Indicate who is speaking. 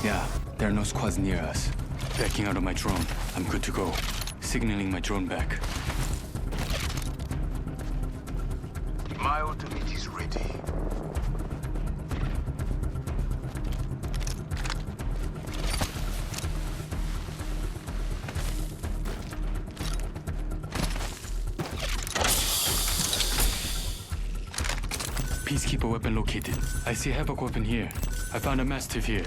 Speaker 1: Yeah, there are no squads near us. Backing out of my drone. I'm good to go. Signaling my drone back.
Speaker 2: My ultimate is ready.
Speaker 1: Peacekeeper weapon located. I see Havoc weapon here. I found a Mastiff here.